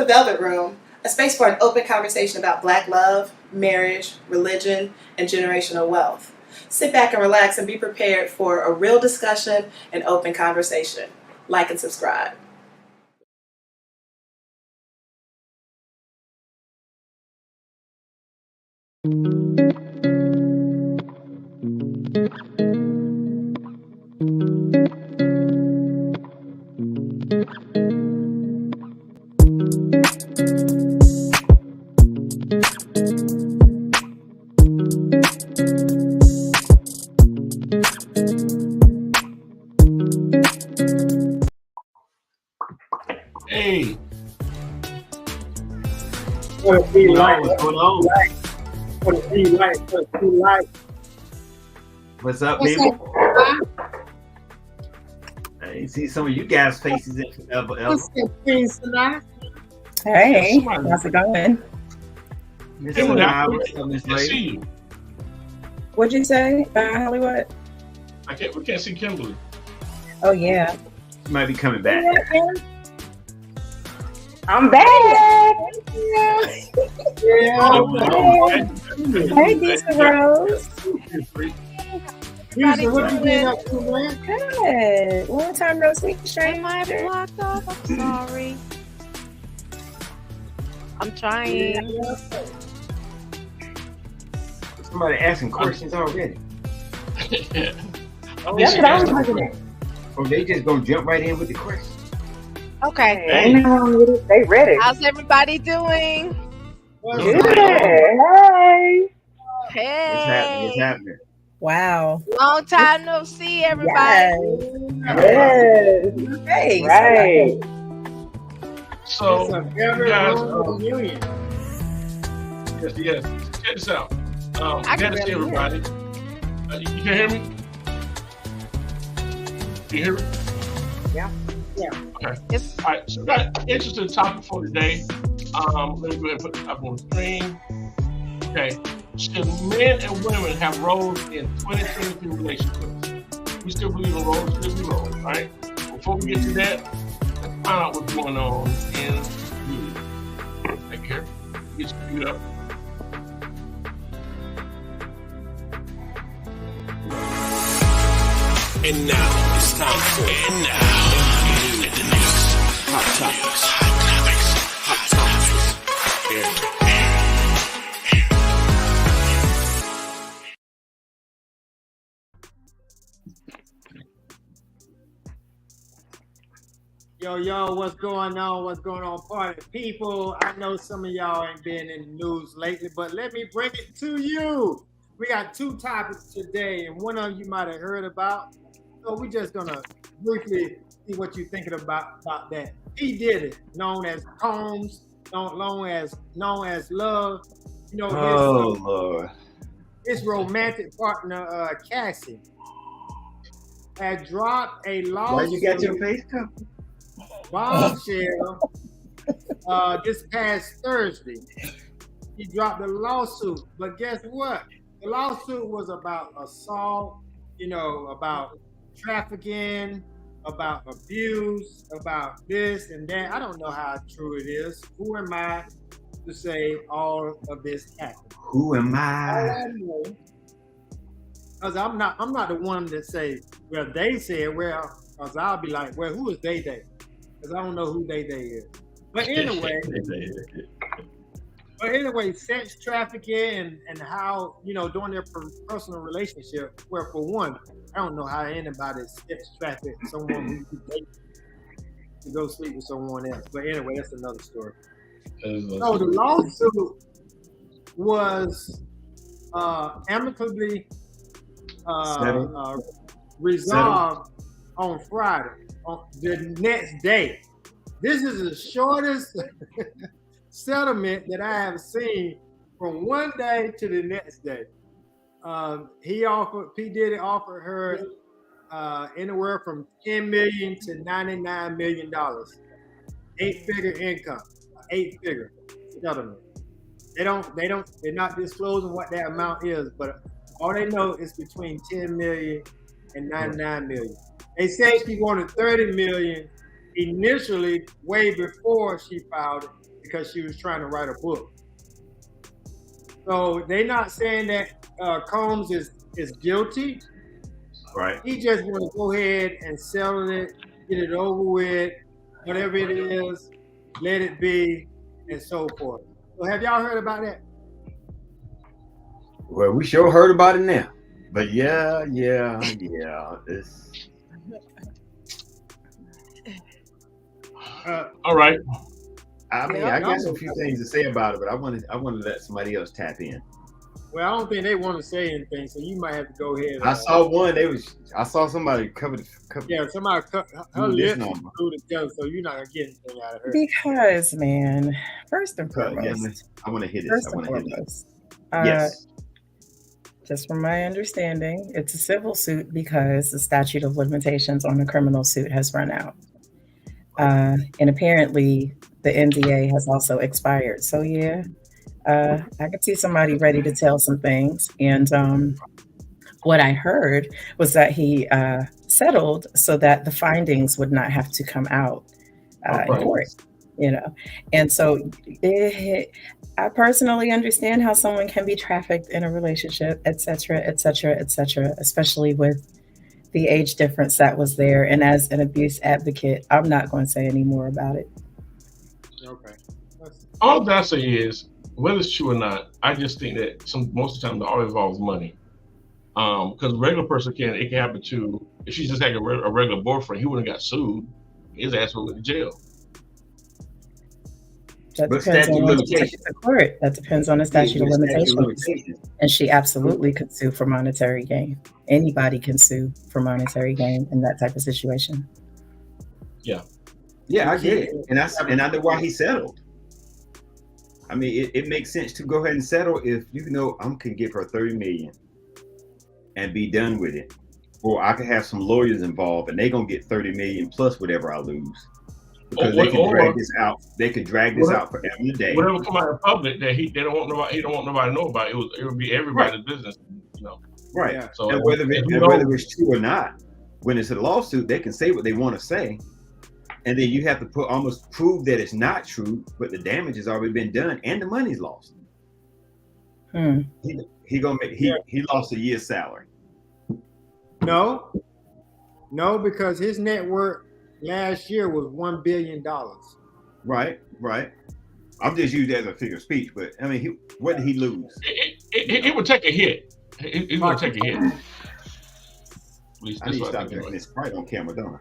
the Velvet Room, a space for an open conversation about Black love, marriage, religion, and generational wealth. Sit back and relax and be prepared for a real discussion and open conversation. Like and subscribe. Hey, What it be like? what's going on? What it be like? What it be like? What's up, What's people? up? I see some of you guys' faces in What's up, Queen Salah? Hey, Somebody- how's it going? Miss Hey, Sinai, what's up, Miss I see Lady? you. What'd you say, Hollywood? We can't see Kimberly. Oh yeah. She might be coming back. I'm back. Hey, Decent Rose. Houston, what you been up to, man? Good. Long time no see, Am I stranger. blocked off? I'm sorry. I'm trying. Somebody asking questions already. That's what I was looking at. Or they just gonna jump right in with the question. Okay. Ain't nothing wrong with it. They ready. How's everybody doing? Good. Hey. It's happening. It's Hey. happening. Wow. Long time no see, everybody. Yes. Hey. Right. So, It's a you very guys, long reunion. yes, check this out. I can Good to see barely hear. everybody. You can hear me? Can you hear me? Yeah. Okay. It's All right. So, we got an interesting topic for today. Let me go ahead and put this up on the screen. Okay. Should men and women have roles in 2023 relationships? We still believe in roles, should be roles, right? Before we get to that, let's find out what's going on in you. Right here. Get your feet up. And now it's time for the news. Hot topics. Hot topics. Yo, what's going on? What's going on, party people? I know some of y'all ain't been in the news lately, but let me bring it to you. We got two topics today, and one of you might have heard about. So we just gonna briefly see what you're thinking about that. He did it, known as Combs, known as Love. You know, Oh Lord. his romantic partner, Cassie, had dropped a lawsuit. Why you got your face covered? Bombshell. This past Thursday, he dropped a lawsuit. But guess what? The lawsuit was about assault, about trafficking, about abuse, about this and that. I don't know how true it is. Who am I to say all of this happened? Who am All I? I know, because I'm not the one that say, well, they said, well, because I'll be like, well, who is they? Because I don't know who they is. But anyway, sex trafficking and how, during their personal relationship, where for one, I don't know how anybody sex traffic someone who dates to go sleep with someone else. But anyway, that's another story. So the lawsuit was amicably resolved on Friday, on the next day. This is the shortest settlement that I have seen from one day to the next day. P. Diddy offered her anywhere from $10 million to $99 million. 8-figure income, 8-figure settlement. They're not disclosing what that amount is, but all they know is between 10 million and 99 million. They say she wanted 30 million initially, way before she filed it, because she was trying to write a book. So they're not saying that Combs is guilty. Right. He just want to go ahead and settle it, get it over with, whatever it is, let it be, and so forth. So have y'all heard about that? Well, we sure heard about it now. But yeah. It's All right. I mean, I got a few things to say about it, but I want to let somebody else tap in. Well, I don't think they want to say anything, so you might have to go ahead. I saw one. I saw somebody cover. Yeah, somebody cut her lips through together, so you're not gonna get anything out of her. Because, man, first and foremost, I want to hit it. First and foremost, yes. Just from my understanding, it's a civil suit because the statute of limitations on the criminal suit has run out. And apparently the NDA has also expired. So yeah, I could see somebody ready to tell some things. And what I heard was that he settled so that the findings would not have to come out in court, you know. And so I personally understand how someone can be trafficked in a relationship, et cetera, especially with the age difference that was there. And as an abuse advocate, I'm not going to say any more about it. Okay. All that I say is, whether it's true or not, I just think that most of the time it all involves money. Because a regular person it can happen to, if she just had a regular boyfriend, he wouldn't have got sued. His ass would went to jail. That depends on when she takes the court. That depends on the statute of limitations. And she absolutely could sue for monetary gain. Anybody can sue for monetary gain in that type of situation. Yeah. Yeah, I get it. And I know why he settled. I mean, it makes sense to go ahead and settle if you know I can give her $30 million and be done with it. Or I could have some lawyers involved and they're gonna get $30 million plus whatever I lose. Because they can drag this out. They could drag this out forever and a day. Whatever come out in public that he don't want nobody to know about, it would be everybody's business, you know. Right. Yeah. So and whether it's true or not, when it's a lawsuit, they can say what they want to say. And then you have to almost prove that it's not true, but the damage has already been done and the money's lost. He lost a year's salary. No, because his net worth last year was $1 billion. Right. I'm just using that as a figure of speech, but I mean, what did he lose? He would take a hit. He's going to take a hit. I need to stop drinking this Sprite on camera, don't I?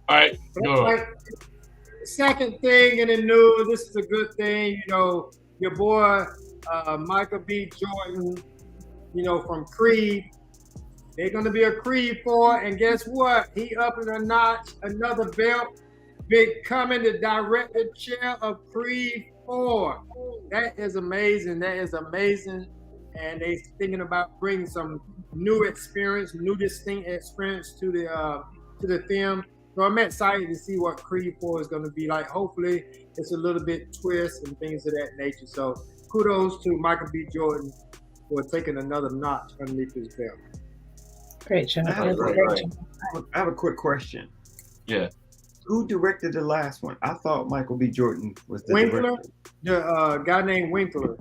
All right, go on. Second thing in the news, this is a good thing. You know, your boy Michael B. Jordan, you know, from Creed. They're going to be a Creed 4, and guess what? He up in a notch, another belt, becoming the director chair of Creed 4. That is amazing. And they thinking about bringing some new experience, new distinct experience to the film. So I'm excited to see what Creed 4 is going to be like. Hopefully, it's a little bit twist and things of that nature. So kudos to Michael B. Jordan for taking another notch underneath his belt. Great job. I have a quick question. Yeah. Who directed the last one? I thought Michael B. Jordan was the Winkler, director. the guy named Winkler.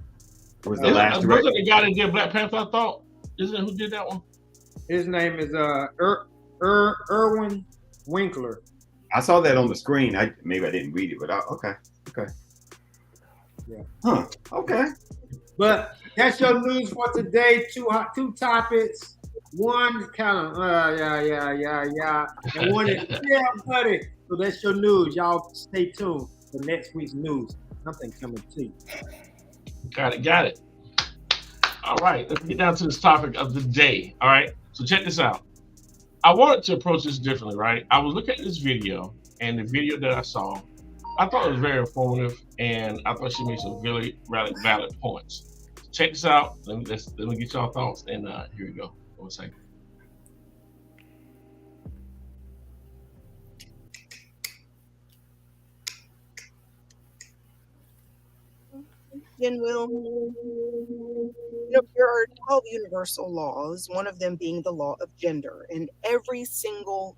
Was the last director. Wasn't the guy that did Black Panther, I thought? Isn't it who did that one? His name is Irwin Winkler. I saw that on the screen. Maybe I didn't read it, but okay. Yeah. Huh. Okay. But that's your news for today. Two topics. One kind of yeah, and one is buddy. So that's your news. Y'all stay tuned for next week's news. Something coming to you. Got it. All right, let's get down to this topic of the day. All right, so check this out. I wanted to approach this differently, right? I was looking at this video, and the video that I saw, I thought it was very informative, and I thought she made some really valid points. Check this out. Let me get y'all thoughts, and here we go. 1 second. Will, there are 12 universal laws, one of them being the law of gender, and every single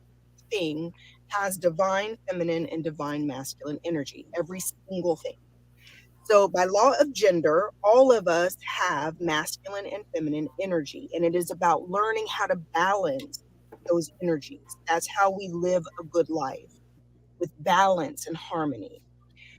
thing has divine feminine and divine masculine energy, every single thing. So, by law of gender, all of us have masculine and feminine energy, and it is about learning how to balance those energies. That's how we live a good life, with balance and harmony.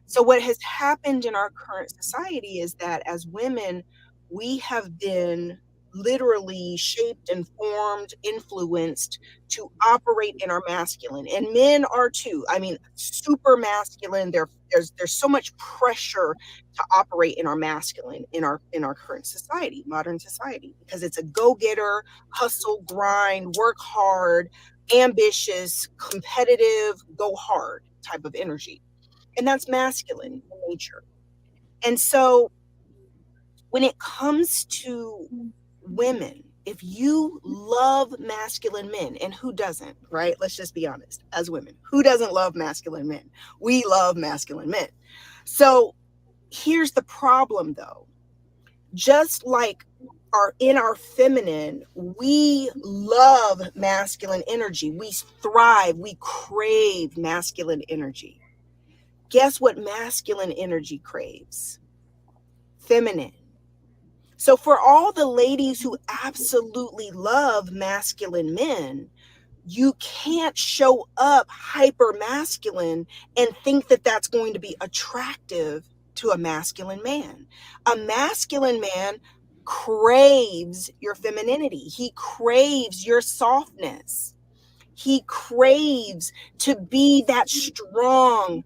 So, what has happened in our current society is that as women, we have been literally shaped and formed, influenced to operate in our masculine, and men are too. I mean, super masculine. There's so much pressure to operate in our masculine in our current society, modern society, because it's a go-getter, hustle, grind, work hard, ambitious, competitive, go hard type of energy, and that's masculine in nature. And so when it comes to women, if you love masculine men, and who doesn't, right? Let's just be honest, as women, who doesn't love masculine men? We love masculine men. So here's the problem though. Just like in our feminine, we love masculine energy. We thrive, we crave masculine energy. Guess what masculine energy craves? Feminine. So for all the ladies who absolutely love masculine men, you can't show up hyper masculine and think that that's going to be attractive to a masculine man. A masculine man craves your femininity. He craves your softness. He craves to be that strong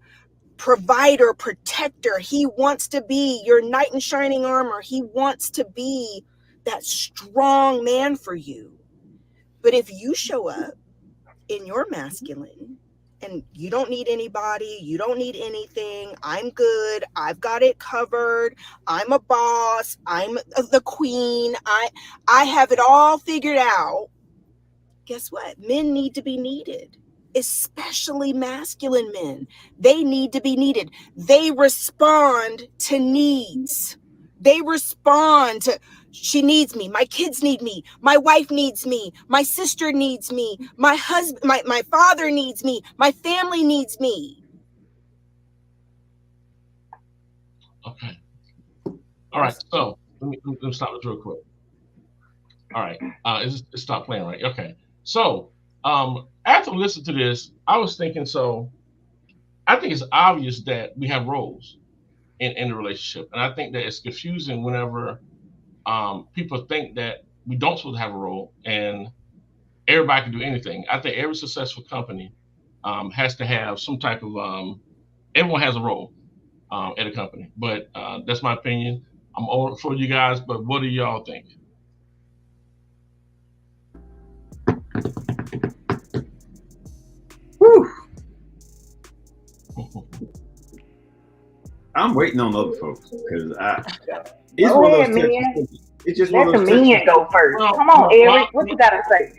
provider, protector. He wants to be your knight in shining armor. He wants to be that strong man for you. But if you show up in your masculine and you don't need anybody, you don't need anything, I'm good, I've got it covered, I'm a boss, I'm the queen, I have it all figured out. Guess what? Men need to be needed, especially masculine men. They need to be needed. They respond to needs. They respond to, she needs me, my kids need me, my wife needs me, my sister needs me, my husband, my father needs me, my family needs me. Okay. All right. So let me stop this real quick. All right. It's stop playing, right? Okay. So after listening to this, I was thinking, so I think it's obvious that we have roles in the relationship. And I think that it's confusing whenever people think that we don't supposed to have a role and everybody can do anything. I think every successful company has to have some type of, everyone has a role at a company. But that's my opinion. I'm all for you guys, but what do y'all think? Whew. I'm waiting on other folks because it's Go one of ahead, those man. it's just Let one the of those men go first. Well, Come on, well, Eric. What you gotta say?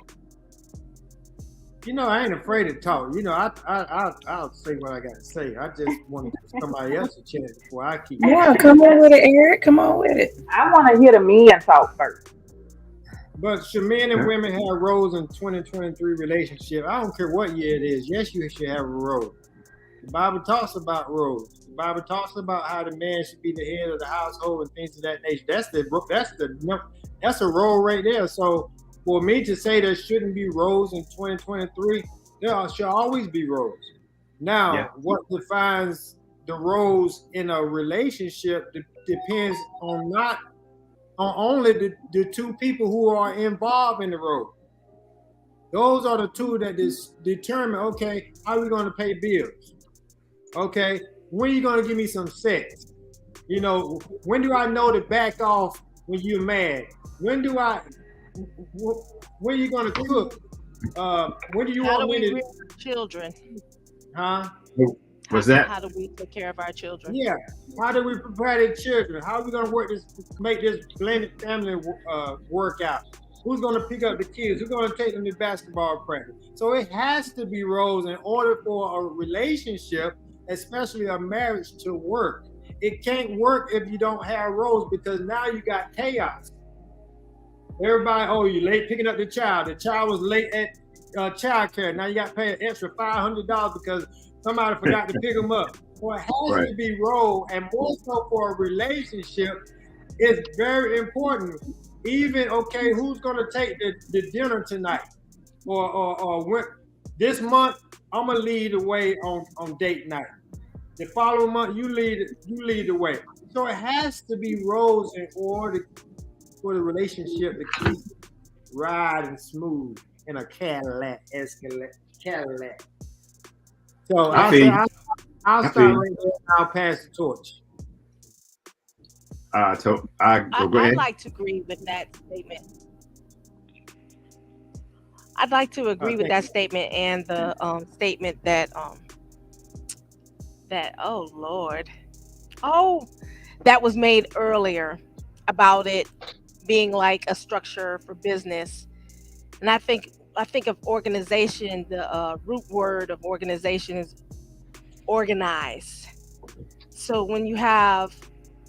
You know, I ain't afraid to talk. You know, I'll say what I got to say. I just want to give somebody else a chance before I keep. Yeah, come on with it, Eric. Come on with it. I want to hear the men talk first. But should men and women have roles in 2023 relationship? I don't care what year it is. Yes, you should have a role. The Bible talks about roles. The Bible talks about how the man should be the head of the household and things of that nature. That's a role right there. So for me to say there shouldn't be roles in 2023, there should always be roles. Now, what defines the roles in a relationship depends on not on only the two people who are involved in the role. Those are the two that determine, okay, how are we going to pay bills? Okay, when are you going to give me some sex? You know, when do I know to back off when you're mad? When are you going to cook? When do you How want do me we to? rear children? Huh? What's that? How do we take care of our children? Yeah. How do we prepare the children? How are we going to work this, make this blended family work out? Who's going to pick up the kids? Who's going to take them to basketball practice? So it has to be roles in order for a relationship, especially a marriage, to work. It can't work if you don't have roles, because now you got chaos. Everybody, oh, you late picking up the child. The child was late at child care. Now you got to pay an extra $500 because somebody forgot to pick them up. So it has Right. to be role, and more so for a relationship, it's very important. Even okay, who's gonna take the dinner tonight, or when this month I'm gonna lead the way on date night. The following month you lead the way. So it has to be roles in order for the relationship to keep riding smooth in a Cadillac. So I I'll say feel I'll I feel start right there. And I'll pass the torch. go I'd ahead. like to agree with that statement. I'd like to agree with Thank that you. statement and the statement that oh Lord, oh, that was made earlier about it being like a structure for business. And I think of organization, the root word of organization is organize. So when you have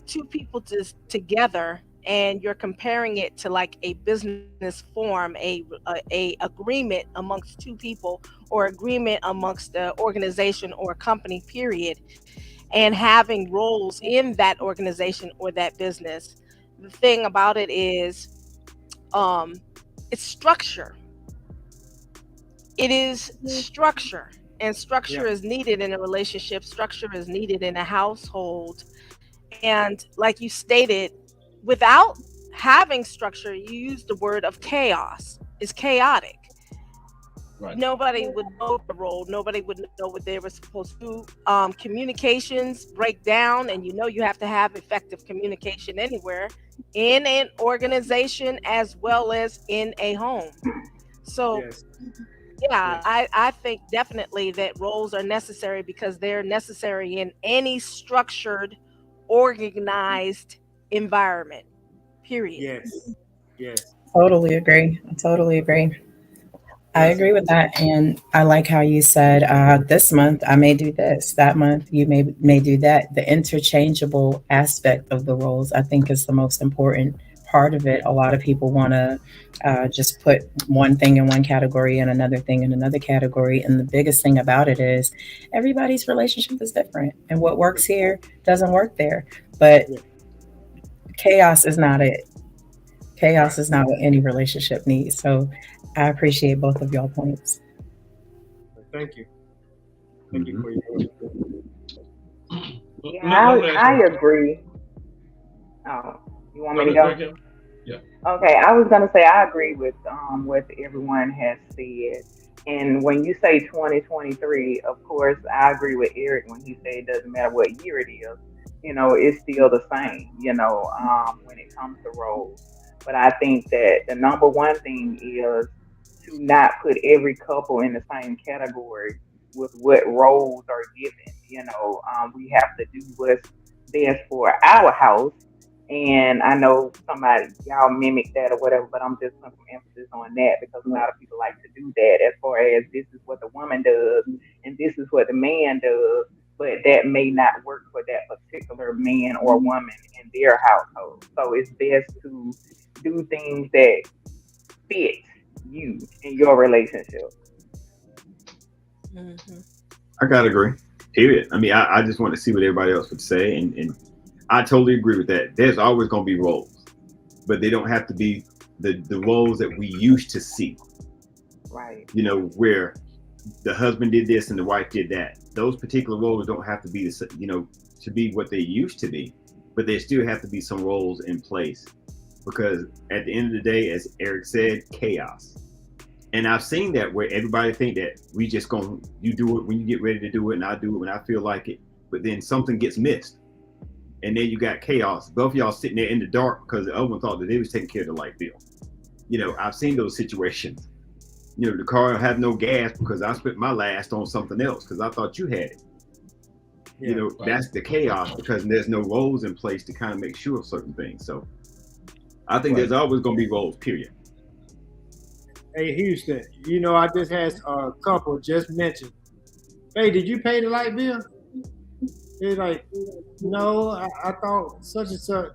two people just together and you're comparing it to like a business form, a agreement amongst two people or agreement amongst the organization or company period, and having roles in that organization or that business. The thing about it is um it's structure. It is structure, and Yeah. structure is needed in a relationship, structure is needed in a household. And like you stated, without having structure, you use the word of chaos. It's chaotic. Right. Nobody would know their role. Nobody would know what they were supposed to do. Communications break down, and you know you have to have effective communication anywhere in an organization as well as in a home. So Yes. yeah, Yes. I think definitely that roles are necessary because they're necessary in any structured, organized environment. Period. Yes. Yes. Totally agree. I totally agree. I Yes. agree with that, and I like how you said this month I may do this, that month you may do that. The interchangeable aspect of the roles, I think, is the most important part of it. A lot of people want to just put one thing in one category and another thing in another category, and the biggest thing about it is everybody's relationship is different, and what works here doesn't work there. But Yeah. chaos is not it. Chaos Right. is not what any relationship needs. So I appreciate both of y'all points. Thank you. Thank you Mhm. for your. Yeah, Let me ask I you. agree. Oh, you want me to Go go? ahead, Kim. Yeah. Okay, I was gonna say I agree with what everyone has said. And when you say 2023, of course, I agree with Eric when he said it doesn't matter what year it is. It's still the same. When it comes to roles. But I think that the number one thing is to not put every couple in the same category with what roles are given. We have to do what's best for our house, and I know somebody, y'all mimic that or whatever, but I'm just putting some emphasis on that because a lot of people like to do that as far as this is what the woman does and this is what the man does, but that may not work for that particular man or woman in their household. So it's best to do things that fit you in your relationship. Hmm. I gotta agree. Period. I mean, I just want to see what everybody else would say, and I totally agree with that. There's always gonna be roles, but they don't have to be the roles that we used to see. Right. Where the husband did this and the wife did that. Those particular roles don't have to be to be what they used to be, but there still have to be some roles in place because at the end of the day, as Eric said, chaos. And I've seen that where everybody think that we just going you do it when you get ready to do it, and I do it when I feel like it. But then something gets missed, and then you got chaos. Both of y'all sitting there in the dark because the other one thought that they was taking care of the light bill. I've seen those situations. The car have no gas because I spent my last on something else because I thought you had it. Yeah. Right. That's the chaos because there's no roles in place to kind of make sure of certain things. So I think Right. there's always going to be roles. Period. Hey Houston, I just had a couple just mentioned. Hey, did you pay the light bill? They're like, no, I thought such and such.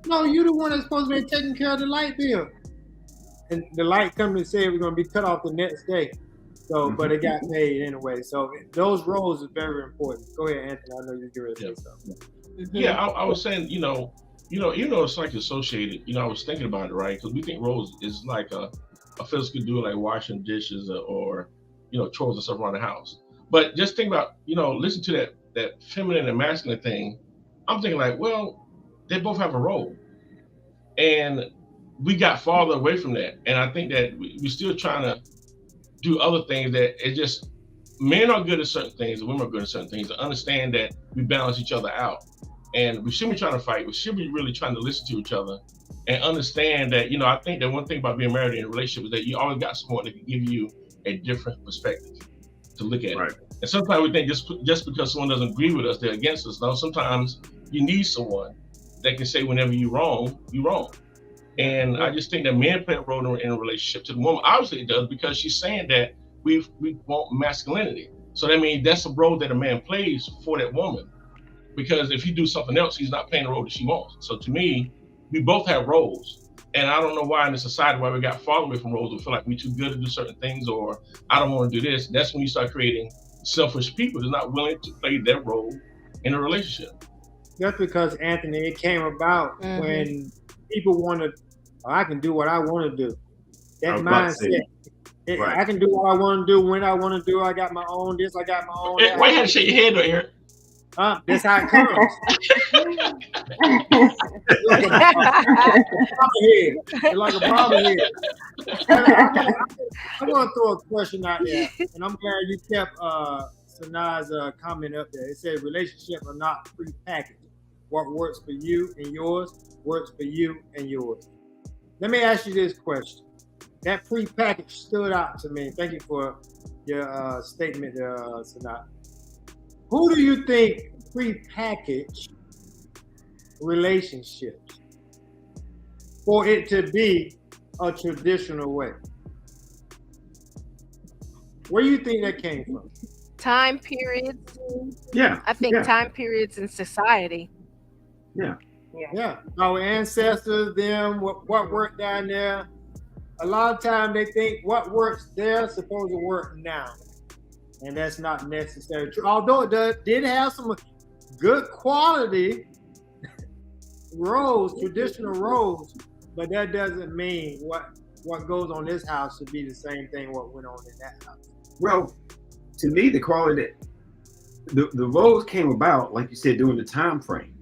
No, you the one that's supposed to be taking care of the light bill. And the light company said we're gonna be cut off the next day. So, but it got paid anyway. So those roles are very important. Go ahead, Anthony. I know you're going to say something. Yeah, I was saying, even though it's like associated, I was thinking about it, right? Because we think roles is like a physical doing, like washing dishes or chores and stuff around the house. But just think about, listen to that feminine and masculine thing. I'm thinking like, well, they both have a role, and we got farther away from that. And I think that we're still trying to do other things that it just men are good at certain things and women are good at certain things. To understand that we balance each other out, and we shouldn't be trying to fight. We should be really trying to listen to each other and understand that. I think that one thing about being married in a relationship is that you always got someone that can give you a different perspective to look at it. And sometimes we think just because someone doesn't agree with us, they're against us. No, sometimes you need someone that can say whenever you're wrong, you're wrong. And I just think that men play a role in a relationship to the woman. Obviously it does, because she's saying that we want masculinity. So that means that's a role that a man plays for that woman. Because if he do something else, he's not playing the role that she wants. So to me, we both have roles. And I don't know why in the society why we got far away from roles. We feel like we're too good to do certain things, or I don't want to do this. That's when you start creating selfish people that's not willing to play their role in a relationship. That's because, Anthony, it came about when people wanted, I can do what I want to do. That mindset. I can do what I want to do when I want to do. I got my own this, I got my own that. Why you had to shake your head though, Eric? That's how it comes. Like a bobblehead. I'm going to throw a question out there, and I'm glad you kept Sanai's comment up there. It said relationships are not prepackaged. What works for you and yours works for you and yours. Let me ask you this question. That prepackaged stood out to me. Thank you for your statement, Sanai. Who do you think prepackaged relationships for it to be a traditional way? Where do you think that came from? Time periods. Yeah. I think time periods in society. Yeah. Our ancestors, them, what worked down there. A lot of times they think what works there is supposed to work now. And that's not necessarily true. Although it did have some good quality roles, traditional roles, but that doesn't mean what goes on this house should be the same thing what went on in that house. Well, to me, the quality, the roles came about, like you said, during the time frame.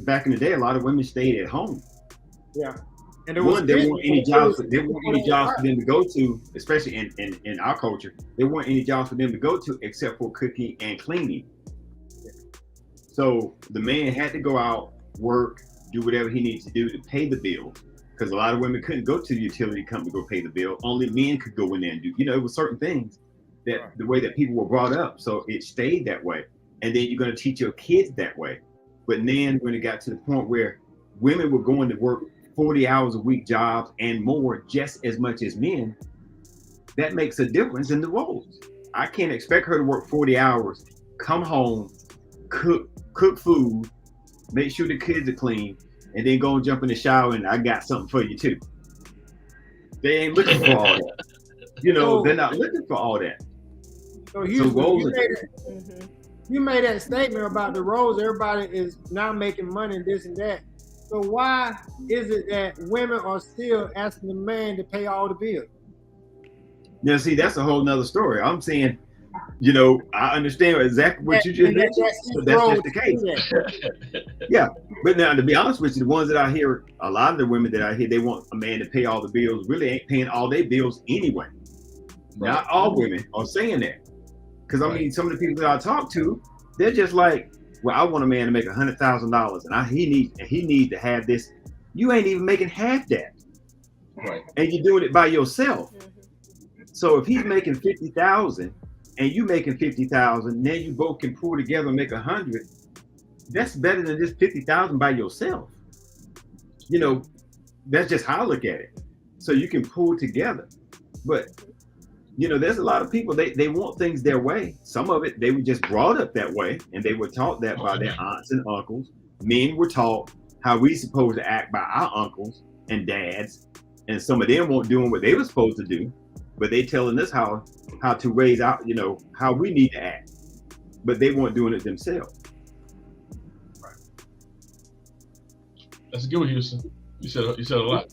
Back in the day, a lot of women stayed at home. Yeah. And there weren't any jobs for them to go to, especially in our culture. There weren't any jobs for them to go to except for cooking and cleaning. So the man had to go out, work, do whatever he needs to do to pay the bill. Because a lot of women couldn't go to the utility company to go pay the bill. Only men could go in there and do. It was certain things that the way that people were brought up. So it stayed that way. And then you're going to teach your kids that way. But then when it got to the point where women were going to work 40 hours a week jobs and more, just as much as men, that makes a difference in the roles. I can't expect her to work 40 hours, come home, cook food, make sure the kids are clean, and then go and jump in the shower and I got something for you too. They ain't looking for all that. They're not looking for all that. So you made that statement about the roles. Everybody is now making money and this and that. So why is it that women are still asking the man to pay all the bills? Now, see, that's a whole nother story. I'm saying, I understand exactly what you just mentioned, but that's just the case. Yeah, but now to be honest with you, the ones that I hear, a lot of the women that I hear, they want a man to pay all the bills, really ain't paying all their bills anyway. Right. Not all women are saying that. Because I mean, some of the people that I talk to, they're just like, well, I want a man to make $100,000 and he needs to have this. You ain't even making half that. Right. And you're doing it by yourself. So if he's making 50,000 and you making 50,000, then you both can pull together and make 100. That's better than just 50,000 by yourself. That's just how I look at it. So you can pull together. But there's a lot of people, they want things their way. Some of it, they were just brought up that way and they were taught that by their aunts and uncles. Men were taught how we supposed to act by our uncles and dads. And some of them weren't doing what they were supposed to do. but they telling us how to raise out, how we need to act, but they weren't doing it themselves. That's a good one, Houston. You said a lot.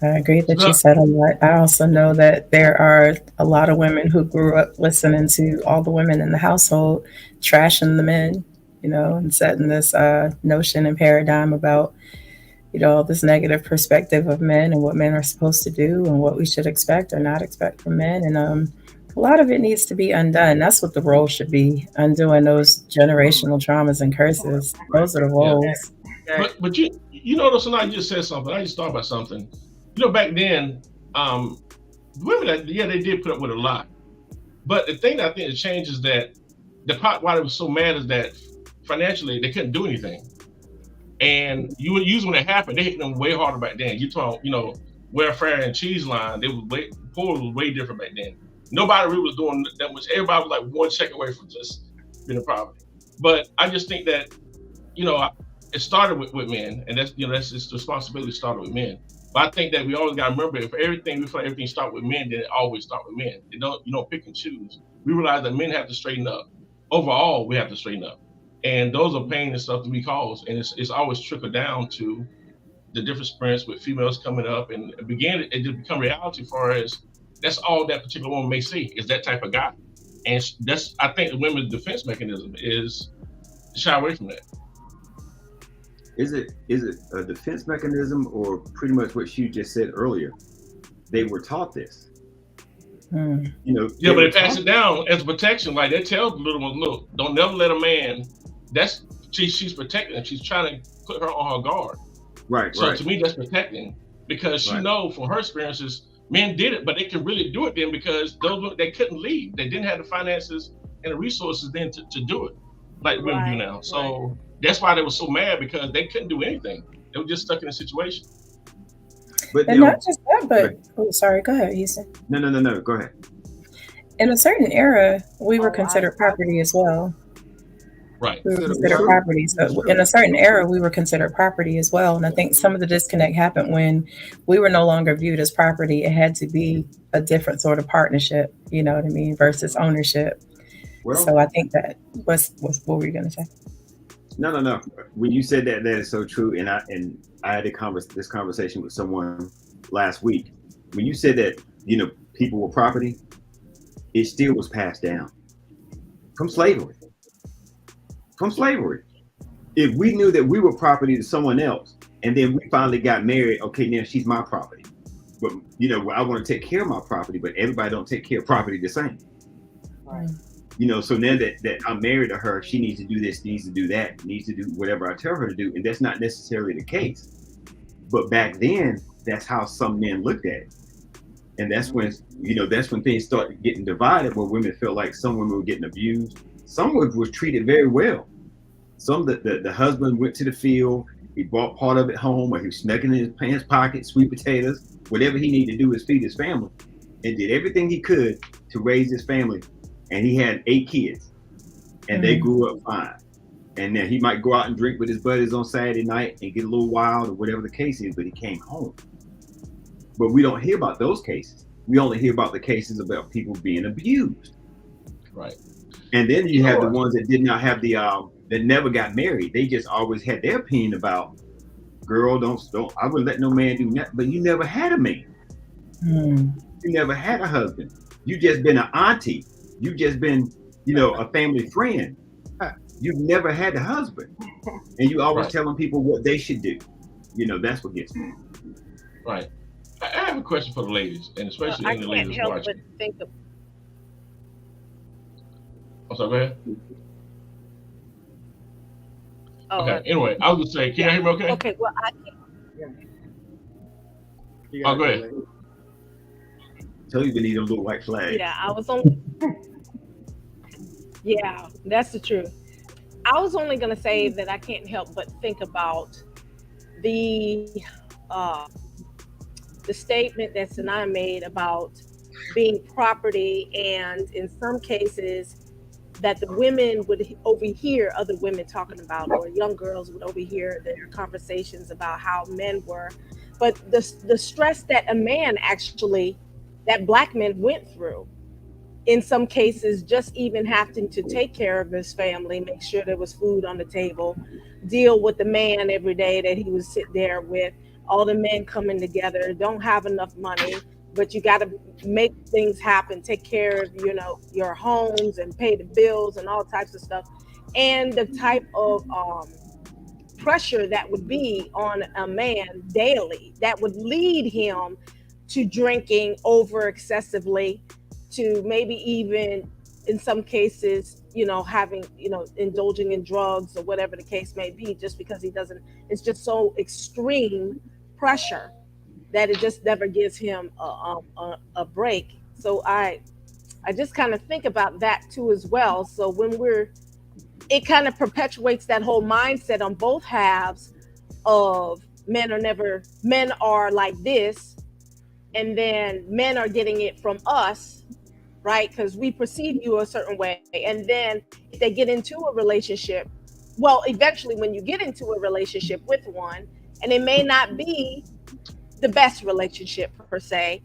I agree that you said a lot. I also know that there are a lot of women who grew up listening to all the women in the household trashing the men, and setting this notion and paradigm about, this negative perspective of men and what men are supposed to do and what we should expect or not expect from men. And a lot of it needs to be undone. That's what the role should be, undoing those generational traumas and curses. Those are the roles. But you notice, and I just said something. I just thought about something. Back then, women, they did put up with a lot. But the thing that I think that changed is that the part why they were so mad is that financially they couldn't do anything. And you would use when it happened, they hit them way harder back then. You talk, welfare and cheese line, poor was way different back then. Nobody really was doing that much. Everybody was like one check away from just being a poverty. But I just think that, it started with men, and that's it's the responsibility started with men. But I think that we always got to remember, if everything start with men, then it always start with men. You don't pick and choose. We realize that men have to straighten up. Overall, we have to straighten up, and those are pain and stuff that we cause, and it's always trickled down to the different experience with females coming up, and it just become reality for us. That's all that particular woman may see is that type of guy, and I think the women's defense mechanism is to shy away from that. Is it a defense mechanism, or pretty much what you just said earlier? They were taught this. Hmm. But they pass it down as protection. Like they tell the little ones, look, don't never let a man. She's protecting him. She's trying to put her on her guard. Right. So to me, that's protecting, because she know from her experiences, men did it, but they can really do it then because they couldn't leave. They didn't have the finances and the resources then to do it like women do now. So that's why they were so mad, because they couldn't do anything. They were just stuck in a situation. But and not just that, but sorry, go ahead, Houston. No, go ahead. In a certain era, we were considered property as well. Right. We were considered property. So in a certain era, we were considered property as well. And I think some of the disconnect happened when we were no longer viewed as property. It had to be a different sort of partnership, you know what I mean, versus ownership. Well, so I think that what were you going to say? No. When you said that is so true. And I had this conversation with someone last week. When you said that, people were property, it still was passed down from slavery. If we knew that we were property to someone else, and then we finally got married, okay, now she's my property. But I want to take care of my property, but everybody don't take care of property the same. Right. So now that I'm married to her, she needs to do this, needs to do that, needs to do whatever I tell her to do, and that's not necessarily the case. But back then, that's how some men looked at it, and that's when things started getting divided, where women felt like some women were getting abused. Some was treated very well. Some the husband went to the field, he brought part of it home, or he was snuck in his pants pocket, sweet potatoes, whatever he needed to do is feed his family, and did everything he could to raise his family. And he had 8 kids, and they grew up fine. And then he might go out and drink with his buddies on Saturday night and get a little wild or whatever the case is, but he came home. But we don't hear about those cases. We only hear about the cases about people being abused. Right. And then you have the ones that did not have that never got married. They just always had their opinion about, girl, don't, I wouldn't let no man do that. But you never had a man. You never had a husband. You just been an auntie. You just been, a family friend. You've never had a husband. And you always telling people what they should do. That's what gets me. Right. I have a question for the ladies, and especially the ladies watching. I can't help but think of... Oh, sorry, go ahead. Okay, anyway, I was going to say, can you hear me okay? Okay, well, I can't. Go ahead. Tell you to need a little white flag. Yeah, I was only... Yeah, that's the truth. I was only going to say that I can't help but think about the statement that Sanaa made about being property, and in some cases that the women would overhear other women talking about, or young girls would overhear their conversations about how men were but the stress that a man actually, that black men went through, in some cases just even having to take care of his family, make sure there was food on the table, deal with the man every day that he would sit there with, all the men coming together, don't have enough money, but you got to make things happen, take care of, your homes and pay the bills and all types of stuff. And the type of pressure that would be on a man daily that would lead him to drinking over excessively, to maybe even in some cases, having, indulging in drugs or whatever the case may be, just because he doesn't, it's just so extreme pressure that it just never gives him a break. So I just kind of think about that too as well. So when it kind of perpetuates that whole mindset on both halves of men are like this, and then men are getting it from us, right? Because we perceive you a certain way. And then if they get into a relationship, well, eventually when you get into a relationship with one, and it may not be the best relationship per se,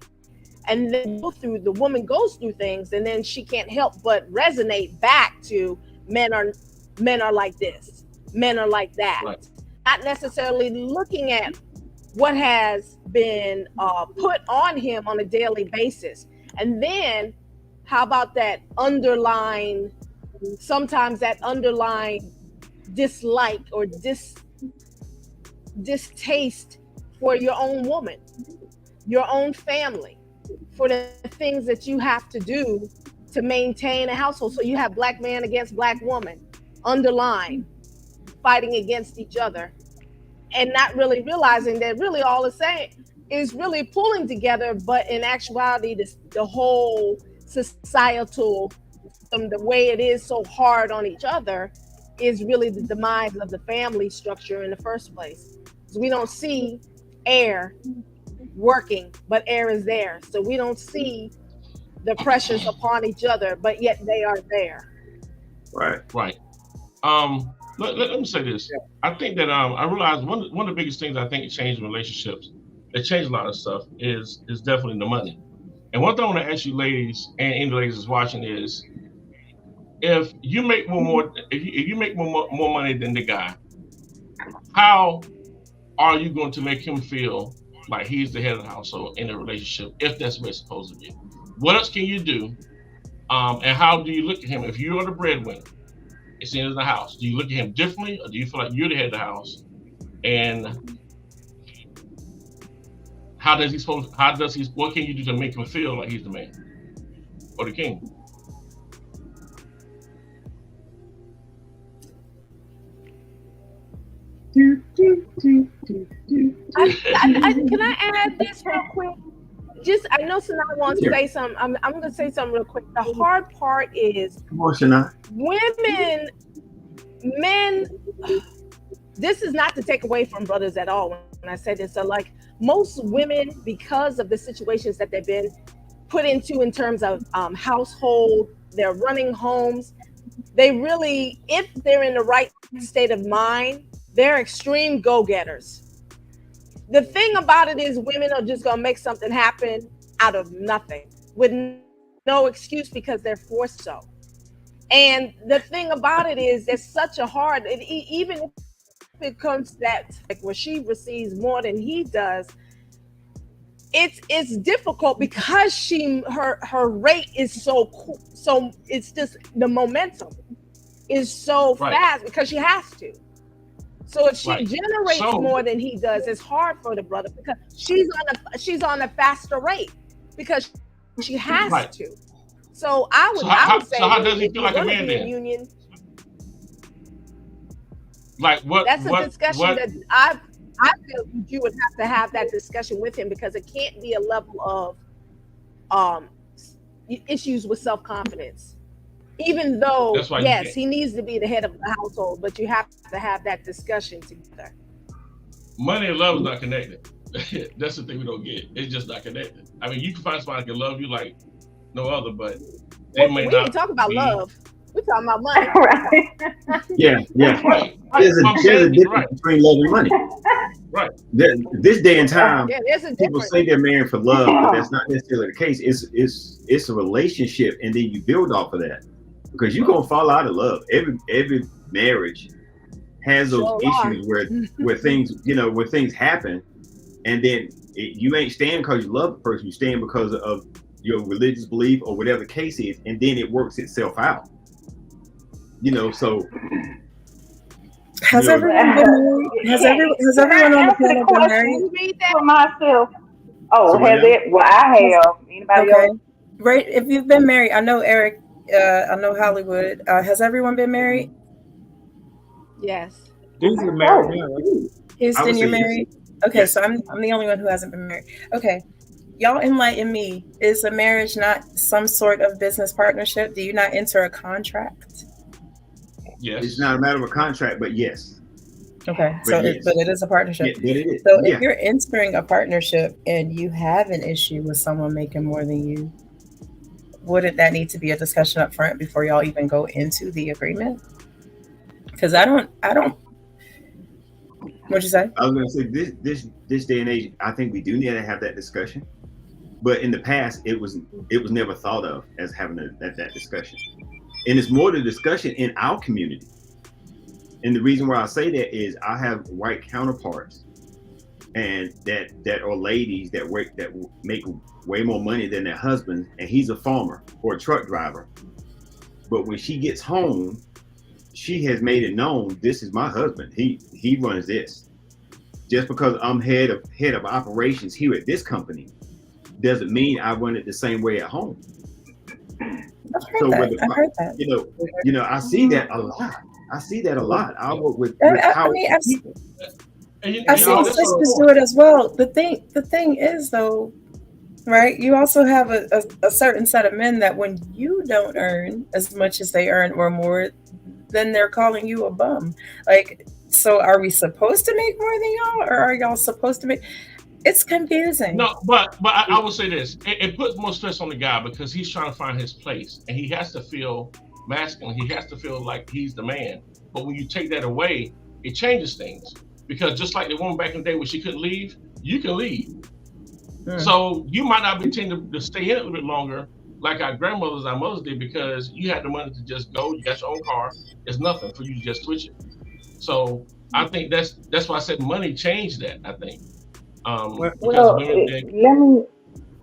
and then the woman goes through things, and then she can't help but resonate back to men are like this, men are like that, Right. not necessarily looking at what has been put on him on a daily basis. And then how about that underlying, sometimes that underlying dislike or distaste for your own woman, your own family, for the things that you have to do to maintain a household. So you have black man against black woman, underlying, fighting against each other, and not really realizing that really all it's saying is really pulling together, but in actuality, the whole societal system, the way it is so hard on each other, is really the demise of the family structure in the first place. So we don't see air working, but air is there. So we don't see the pressures upon each other, but yet they are there. Right. Right. Let me say this. I think that I realized one of the biggest things I think it changed in relationships, it changed a lot of stuff, is definitely the money. And one thing I want to ask you ladies and any ladies that's watching is, if you make if you make more money than the guy, how are you going to make him feel like he's the head of the household in a relationship, if that's what it's supposed to be? What else can you do? And how do you look at him if you're the breadwinner? It's in the house. Do you look at him differently, or do you feel like you're the head of the house? And what can you do to make him feel like he's the man or the king? Can I add this real quick? Just, I know Sanaa wants to say something. I'm going to say something real quick. The hard part is women, men. This is not to take away from brothers at all when I say this. So, like, most women, because of the situations that they've been put into in terms of household, they're running homes. They really, if they're in the right state of mind, they're extreme go-getters. The thing about it is, women are just going to make something happen out of nothing with no excuse because they're forced so. And the thing about it is, it's such a hard, even if it comes to that, like, where she receives more than he does, it's difficult because her rate is so it's just, the momentum is so fast because she has to. So if she generates more than he does, it's hard for the brother because she's on a faster rate because she has to. So I would say, so how does he feel like a man then? Union, like what? That's a discussion that I feel you would have that discussion with him, because it can't be a level of issues with self-confidence. Even though, yes, he needs to be the head of the household, but you have to have that discussion together. Money and love is not connected. That's the thing we don't get. It's just not connected. I mean, you can find somebody that can love you like no other, but they may not. We ain't talking about love. We're talking about money. Right. Yeah. There's a difference between love and money. Right. This day and time, Yeah, there's a people difference. say they're married for love, but that's not necessarily the case. It's a relationship, and then you build off of that because you're gonna fall out of love. Every marriage has those Sure are. issues where things where things happen, and then you ain't staying because you love the person. You staying because of your religious belief or whatever the case is, and then it works itself out. So Has everyone been married? Has everyone on the answer the panel been married? question Read that. for myself? So Oh, what has now? it? Well, I have. Anybody Okay. else? Right. If you've been married, I know Eric, I know Hollywood. Has everyone been married? Yes. These are married now, right? I Houston, would you're say yes. married? Okay, Yes. so I'm the only one who hasn't been married. Okay. Y'all enlighten me. Is a marriage not some sort of business partnership? Do you not enter a contract? Yes. It's not a matter of a contract, but yes. Okay, But so yes. but it is a partnership. Yeah, but it is. So Yeah. if you're entering a partnership and you have an issue with someone making more than you, wouldn't that need to be a discussion up front before y'all even go into the agreement? Because I don't. What'd you say? I was gonna say this day and age, I think we do need to have that discussion. But in the past, it was never thought of as having that discussion, and it's more the discussion in our community. And the reason why I say that is I have white counterparts, and that are ladies that make way more money than their husbands, and he's a farmer or a truck driver. But when she gets home, she has made it known, this is my husband. He runs this. Just because I'm head of operations here at this company doesn't mean I run it the same way at home. I've heard that. I've heard that. I see that a lot. I work with I mean, I've seen sisters do it as well. The thing is, though, right? You also have a certain set of men that when you don't earn as much as they earn or more, then they're calling you a bum. Like, so are we supposed to make more than y'all, or are y'all supposed to make? It's confusing. No, but I will say this: it puts more stress on the guy because he's trying to find his place, and he has to feel masculine. He has to feel like he's the man. But when you take that away, it changes things. Because just like the woman back in the day when she couldn't leave, you can leave. So you might not be tending to stay in it a little bit longer, like our grandmothers, our mothers did, because you had the money to just go. You got your own car. It's nothing for you to just switch it. So I think that's why I said money changed that. I think. Well,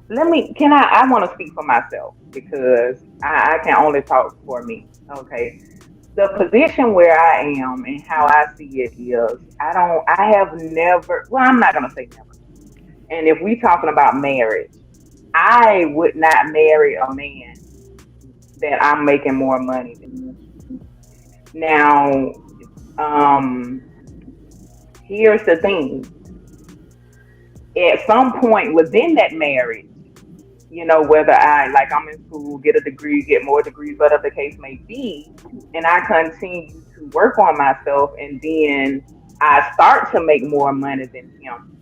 let me. Can I want to speak for myself because I can only talk for me. Okay. The position where I am and how I see it is, I have never. Well, I'm not gonna say never. And if we talking about marriage, I would not marry a man that I'm making more money than. Now, here's the thing. At some point within that marriage, whether I'm in school, get a degree, get more degrees, whatever the case may be, and I continue to work on myself, and then I start to make more money than him.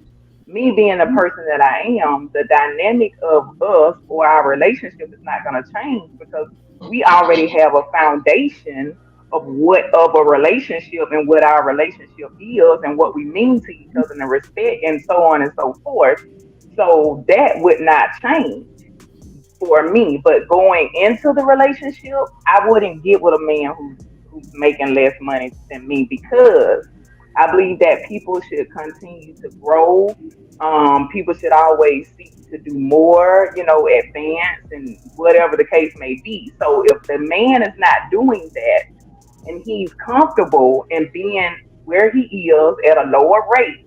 Me being the person that I am, the dynamic of us or our relationship is not going to change because we already have a foundation of a relationship and what our relationship is and what we mean to each other and the respect and so on and so forth. So that would not change for me. But going into the relationship, I wouldn't get with a man who's making less money than me because I believe that people should continue to grow. People should always seek to do more, advance and whatever the case may be. So if the man is not doing that and he's comfortable in being where he is at a lower rate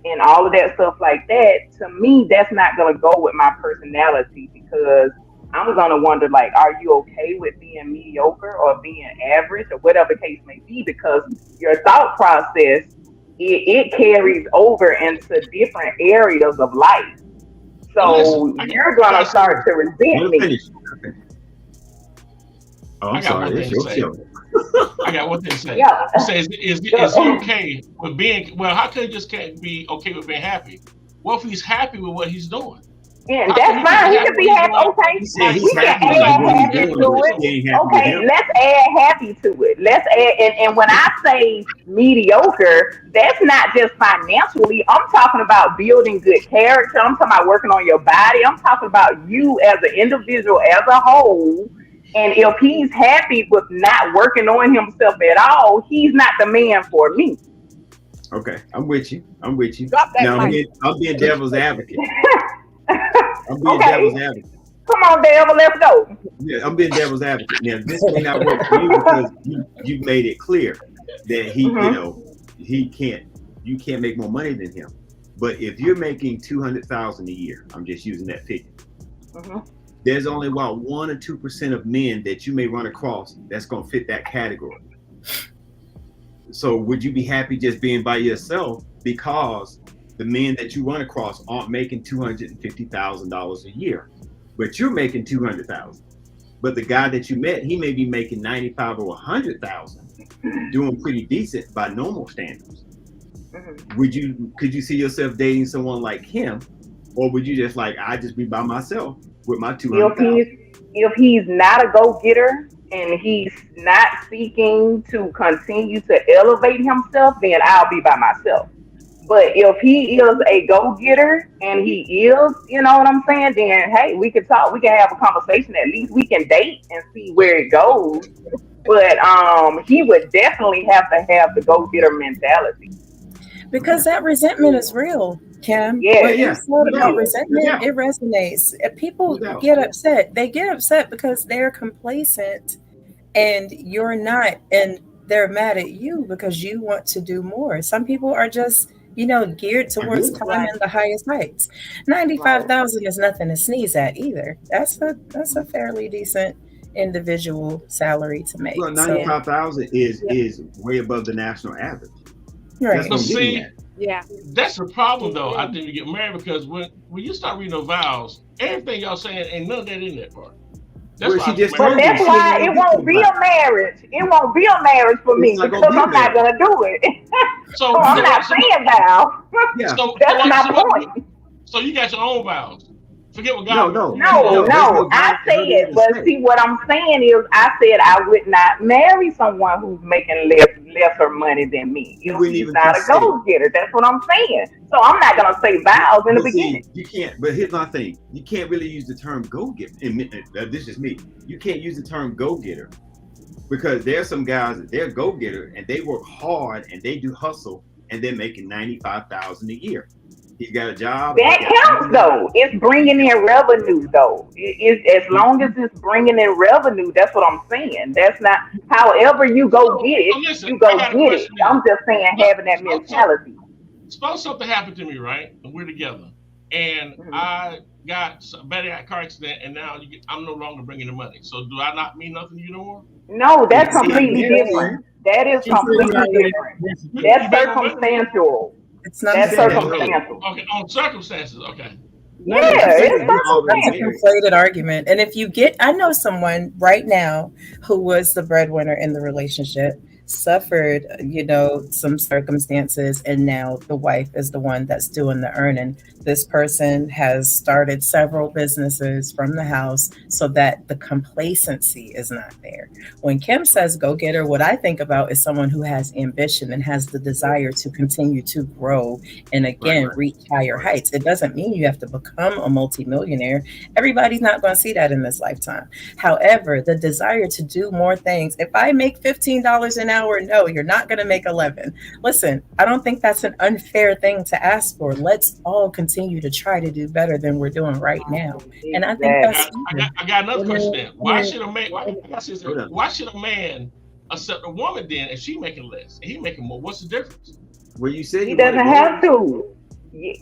and all of that stuff like that, to me, that's not going to go with my personality because I'm going to wonder, like, are you okay with being mediocre or being average or whatever the case may be? Because your thought process, it carries over into different areas of life. So you're going to start to resent me. Oh, I'm sorry. It's your show. I got one thing to say. Yeah. Say, is he okay with being? Well, how come he just can't be okay with being happy? Well, if he's happy with what he's doing, And How can that's you be fine. He happy could when be he's happy. not Okay, He said not we he's can happy successful with like add what he's you? happy doing, to but it. she ain't happy with Okay, him. let's add happy to it. Let's add, and when I say mediocre, that's not just financially. I'm talking about building good character. I'm talking about working on your body. I'm talking about you as an individual, as a whole. And if he's happy with not working on himself at all, he's not the man for me. Okay, I'm with you. I'm with you. Drop that Now mic. I'm being devil's advocate. I'm being Okay, devil's advocate. come on, Devil, let's go. Yeah, I'm being devil's advocate. Now this may not work for you because you made it clear that Hmm. he can't you can't make more money than him. But if you're making 200,000 a year, I'm just using that figure. Hmm. There's only about 1 or 2% of men that you may run across that's gonna fit that category. So would you be happy just being by yourself because the men that you run across aren't making $250,000 a year, but you're making 200,000. But the guy that you met, he may be making 95 or 100,000, doing pretty decent by normal standards. Hmm. Could you see yourself dating someone like him, or would you just like I just be by myself with my if 200,000? he's if he's not a go-getter and he's not seeking to continue to elevate himself, then I'll be by myself. But if he is a go-getter and he is, you know what I'm saying, then hey, we can talk, we can have a conversation, at least we can date and see where it goes. But he would definitely have to have the go-getter mentality. Okay. Because that resentment is real, Kim. Well, What Yes, you yeah, said no about doubt, no resentment, doubt, it resonates. no People doubt. get upset. They get upset because they're complacent and you're not, and they're mad at you because you want to do more. Some people are just, geared I towards get it. climbing Right. the highest heights. right. 95,000 is nothing to sneeze at either. That's a fairly decent individual salary to Well, make. So, Yeah. 95,000 Yep. is way above the national average. That's right. what But I'm getting see, at. Yeah. that's the problem though. Mhm. After you get married, because when you start reading the vows, everything y'all saying ain't none of that in that part. That's Well, why I she was just But married. told you that's she ain't why gonna it get to won't the be bottom. a marriage. It won't be a marriage for It's me not gonna because be a I'm not marriage. gonna do it. So So I'm so not so saying vow. Yeah. That's my point. so you got your own vows. Forget what No, God. no, You got your No, own. no. There's no no. I vows for her to said, even but say. see, what I'm saying is, I said I would not marry someone who's making lesser money than me You if wouldn't he's even not a consider. go getter. That's what I'm saying. So I'm not gonna say vows in the But beginning. see, you can't. But here's my thing: you can't really use the term "go get." And this is me. You can't use the term "go getter" because there's some guys that they're go getter and they work hard and they do hustle and they're making 95,000 a year. He's got a job. He's That got counts money. though. It's bringing in revenue though. As long as it's bringing in revenue, that's what I'm saying. That's not. However you go So get it, so listen, you I go got a get it. question then. I'm just saying having that mentality. Suppose something happened to me, right? And we're together, and Mhm. I got a bad car accident, and now I'm no longer bringing the money. So do I not mean nothing to you no more? No, Well, that's you still completely married, different. friend. That is She said you completely already different. You That's back on money? circumstantial. It's not She the That's said same. that earlier. circumstantial. Okay, on circumstances. Okay. Yeah, Let me She said it's that you're already That's a circumstantial. married. conflated argument. And if you get, I know someone right now who was the breadwinner in the relationship, suffered, some circumstances, and now the wife is the one that's doing the earning. This person has started several businesses from the house so that the complacency is not there. When Kim says go getter, what I think about is someone who has ambition and has the desire to continue to grow and Right, again right, reach higher right. heights. It doesn't mean you have to become a multimillionaire. Everybody's not going to see that in this lifetime. However, the desire to do more things. If I make $15 an hour, no, you're not going to make 11. Listen, I don't think that's an unfair thing to ask for. Let's all continue to try to do better than we're doing right now. And I think I that's Exactly. got, I fair. got, I got another and then, question then. and Why then, should a man? I got this, Hold on. why should a man accept a woman then if she making less and he making more? What's the difference? Well, you said He you wanted doesn't more. have to. He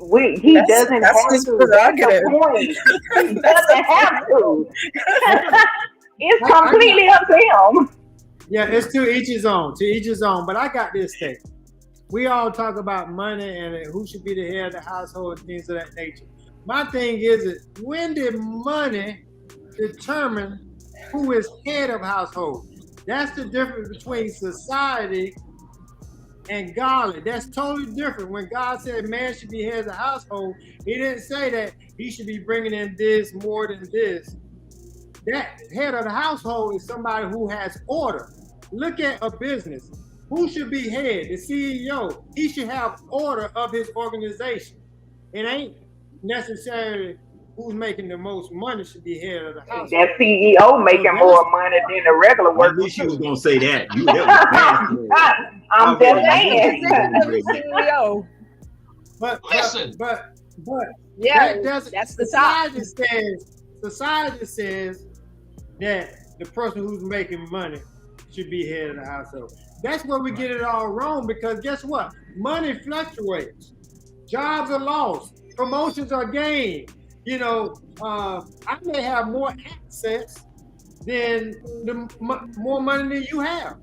doesn't That's have his to. That's the prerogative. point. He That's doesn't a have to. It's I got, completely up to him. yeah, it's to each his own, to each his own. But I got this thing. We all talk about money and who should be the head of the household and things of that nature. My thing is, when did money determine who is head of household? That's the difference between society and godly. That's totally different. When God said man should be head of the household, he didn't say that he should be bringing in this more than this. That head of the household is somebody who has order. Look at a business. Who should be head? The CEO. He should have order of his organization. It ain't necessarily who's making the most money should be head of the household. That CEO So making that's more money than the regular I worker knew she was too. gonna say that. That was nasty. I I'm just already knew saying. she was gonna say that. CEO. but Listen, but Yeah, that doesn't that's the top. society says that the person who's making money should be head of the household. That's where we get it all wrong because guess what? Money fluctuates. Jobs are lost. Promotions are gained. You know, I may have more assets than more money than you have.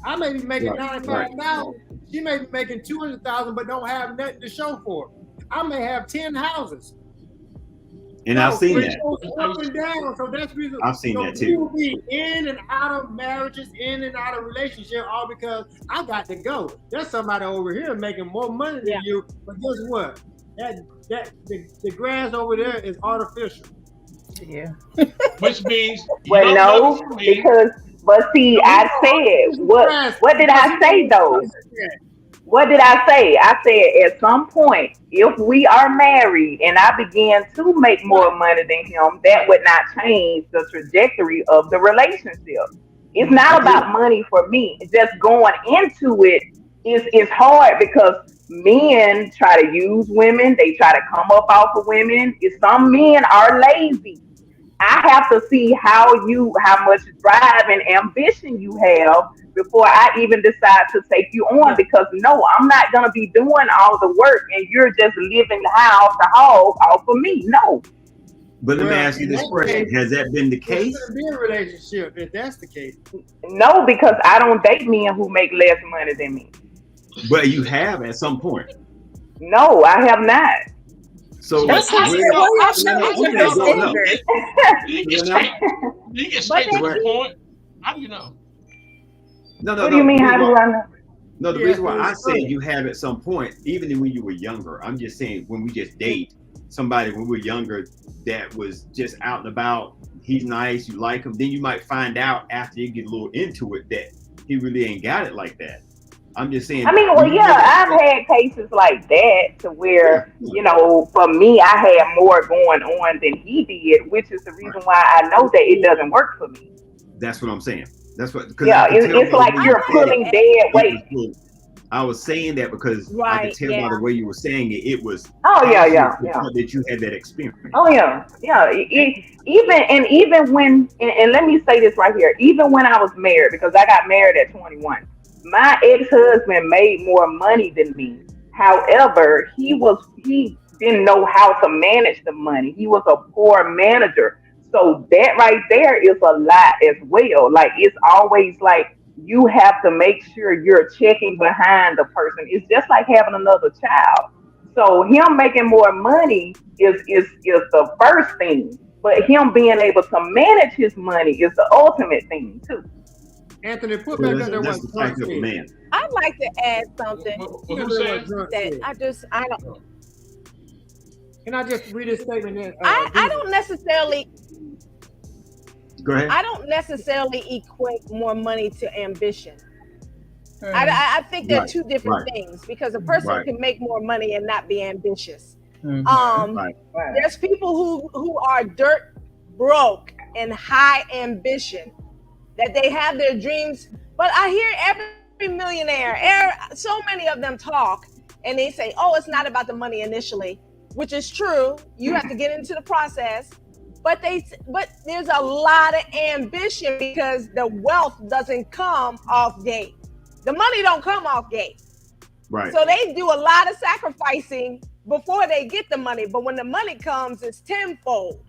I may be making Right, right. 95,000. She may be making 200,000, but don't have nothing to show for it. I may have 10 houses. And I've seen it that. goes up and down. So that's the reason. I've seen So that we too. will be in and out of marriages, in and out of relationships, all because I got to go. There's somebody over here making more money than you, but guess what? The grass over there is artificial. Yeah. which means you Well, don't love no, it for me. because but see, No, I said what did I say though? What did I say? I said at some point, if we are married and I began to make more money than him, that would not change the trajectory of the relationship. It's I not get it. about money for me. Just going into it is hard because men try to use women. They try to come up off of women. Some men are lazy. I have to see how much drive and ambition you have before I even decide to take you on. Because no, I'm not gonna be doing all the work and you're just living the house the hog off of me. No, But let me Well, ask you in this that question: case, has that been the it case? shouldn't be a relationship if that's the case. no, because I don't date men who make less money than me. But you have at some point. No, I have not. So But That's what I how do said. you where? know? Why y'all No, no, changing How do you okay, the know? so no. standard? You get So now, straight. You get But straight to they the right. point. How do you know? No, no, What do you no. mean? The How reason why, do I know? no, the Yeah, reason why I said you have at some point, even when you were younger. I'm just saying when we just date somebody when we were younger that was just out and about. He's nice, you like him. Then you might find out after you get a little into it that he really ain't got it like that. I'm just I saying mean, well, when you yeah, make it. I've had cases like that to Yeah, where, yeah, for me, I had more going on than he did, which is the reason right. why I know that it doesn't work for me. That's what I'm saying. That's what because I Yeah, could tell it's by the like way I you you're said like it. pulling to dead It weight. was full. I was saying that because I could right, tell by yeah. the way you were saying it. It was Oh, yeah, obvious yeah, the yeah. point that you had that Oh, experience. yeah, yeah. Even when, and let me say this right here, even when I was married, because I got married at 21, my ex-husband made more money than me. However, he didn't know how to manage the money. He was a poor manager. So that right there is a lot as well. Like it's always like you have to make sure you're checking behind the person. It's just like having another child. So him making more money is the first thing, but him being able to manage his money is the ultimate thing too. Anthony, put Well, back that's up there that's what the Drunk fact of a said. man. I'd like to add something Put Who back up there what said? Drunk that said. I don't Can I just read this statement that I Deidre? don't necessarily Go ahead. equate more money to ambition. Mm, I think they're Right, two different right, things because a person right, can make more money and not be ambitious. mhm. right. Right. There's people who are dirt broke and high ambition that they have their dreams. But I hear every millionaire, so many of them talk, and they say, "Oh, it's not about the money initially," which is true. You have to get into the process. But there's a lot of ambition because the wealth doesn't come off gate. The money don't come off gate. Right. So they do a lot of sacrificing before they get the money. But when the money comes, it's tenfold.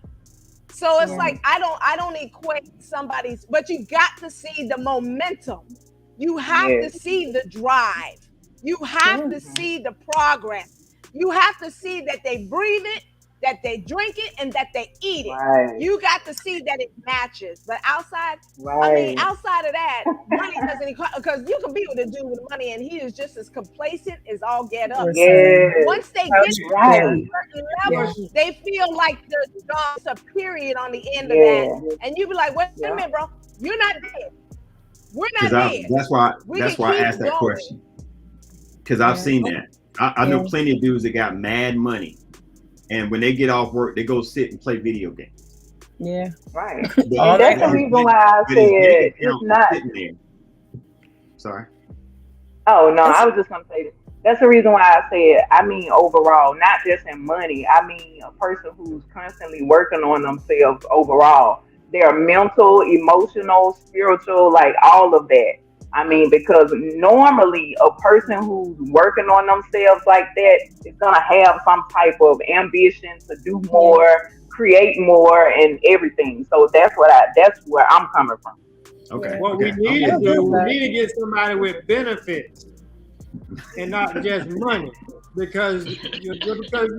So it's Yeah. like I don't equate somebody's, but you got to see the momentum. You have to Yes. see the drive. You have to Hmm. see the progress. You have to see that they breathe it that they drink it, and that they eat it. Right. You got to see that it matches. But outside, Right. outside of that, money doesn't, because you can be with a dude with money and he is just as complacent as all get up. Yes. Once they get to Right. a certain level, they feel like there's a period on the end of Yeah. that. And you be like, wait a minute, bro, you're not dead. We're not dead. That's why We I can asked keep that going. question. Because I've seen that. I know plenty of dudes that got mad money, and when they get off work, they go sit and play video games. Yeah. Right. But And that's the reason why I but his bank said account it's not. sitting there. Sorry. Oh no, I was just gonna say that's the reason why I said I mean overall, not just in money. I mean a person who's constantly working on themselves overall. Their mental, emotional, spiritual, like all of that. I mean, because normally a person who's working on themselves like that is gonna have some type of ambition to do more, create more, and everything. So that's where I'm coming from. Okay. What we need to do, we need to get somebody with benefits and not just money. Because you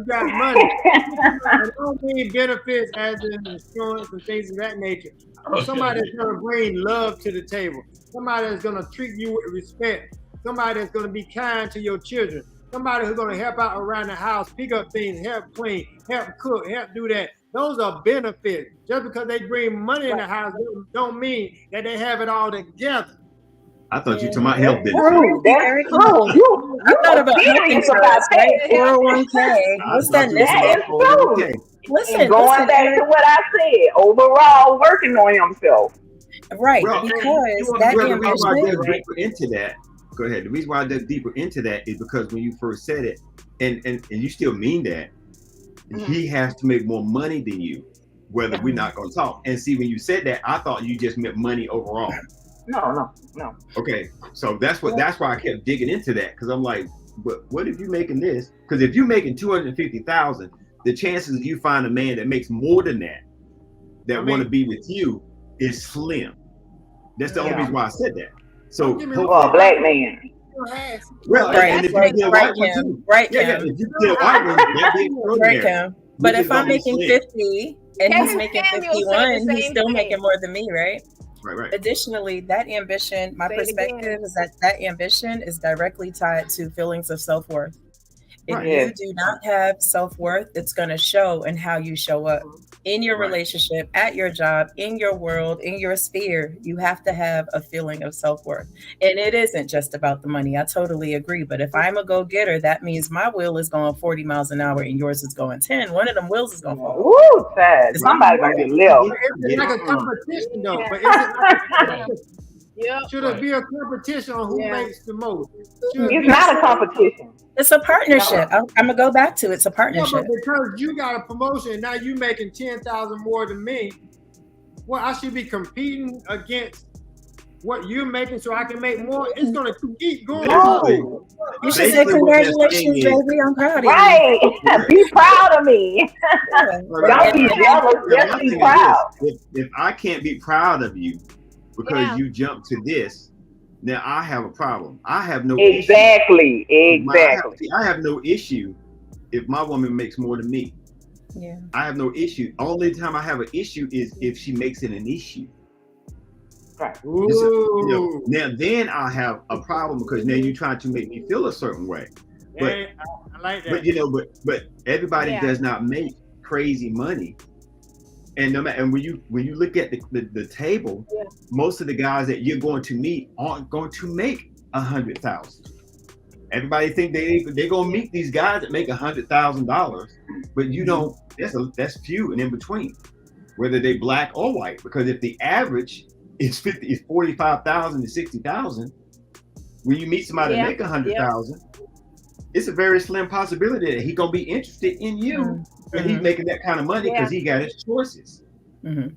got money. I don't mean benefits as in insurance and things of that nature. Somebody that's going to bring love to the table. Somebody that's going to treat you with respect. Somebody that's going to be kind to your children. Somebody who's going to help out around the house, pick up things, help clean, help cook, help do that. Those are benefits. Just because they bring money in the house don't mean that they have it all together. I thought you were talking about health benefits. True. That's true. You thought about health serious about insurance, right? that. 401k. What's that? That is true. Listen, And going back to what I said, overall working on himself. Right, Well, because the reason why I dug deeper into that. Go ahead. The reason why I dug deeper into that is because when you first said it, and you still mean that, he has to make more money than you, whether we're not going to talk. And see, when you said that, I thought you just meant money overall. No. Okay, so that's why I kept digging into that, because I'm like, but what if you're making this? Because if you're making $250,000, the chances of you find a man that makes more than that want to be with you is slim. That's the only reason why I said that. So, a black man. Well, and if you get a white one too, if you get a white one, that'd be extraordinary. But if I'm making 50 and he's Kevin making Samuel said 51, the he's same still thing. making more than me, right? Right. Additionally, that ambition, my Say it perspective again. is that ambition is directly tied to feelings of self-worth. If Right. you do not have self-worth, it's going to show in how you show up in your relationship, at your job, in your world, in your sphere. You have to have a feeling of self-worth. And it isn't just about the money. I totally agree. But if I'm a go-getter, that means my wheel is going 40 miles an hour and yours is going 10. One of them wheels is going to fall. Woo, Chad. Somebody gonna get left. It's like a competition, though. But should it be a competition on who makes the most? It's not a competition. It's a partnership. I'm going to go back to it's a Yeah, partnership. but because you got a promotion and now you making 10,000 more than me, well, I should be competing against what you're making so I can make more. It's gonna keep going. No. You should say congratulations, baby. I'm proud of you. Right. Be proud of me. Don't be jealous. Just be proud. If I can't be proud of you because you jumped to this, now I have a problem. I have no Exactly. I have no issue if my woman makes more than me. Yeah. I have no issue. Only time I have an issue is if she makes it an issue. Right. Now then I have a problem because now you're trying to make me feel a certain way. But I like that. but everybody does not make crazy money. And no matter, and when you look at the table, most of the guys that you're going to meet aren't going to make 100,000. Everybody think they're gonna meet these guys that make $100,000, but you don't. That's few and in between, whether they black or white. Because if the average is 45,000 to 60,000, when you meet somebody that make 100,000, it's a very slim possibility that he's gonna be interested in you. And he's making that kind of money because he got his choices. But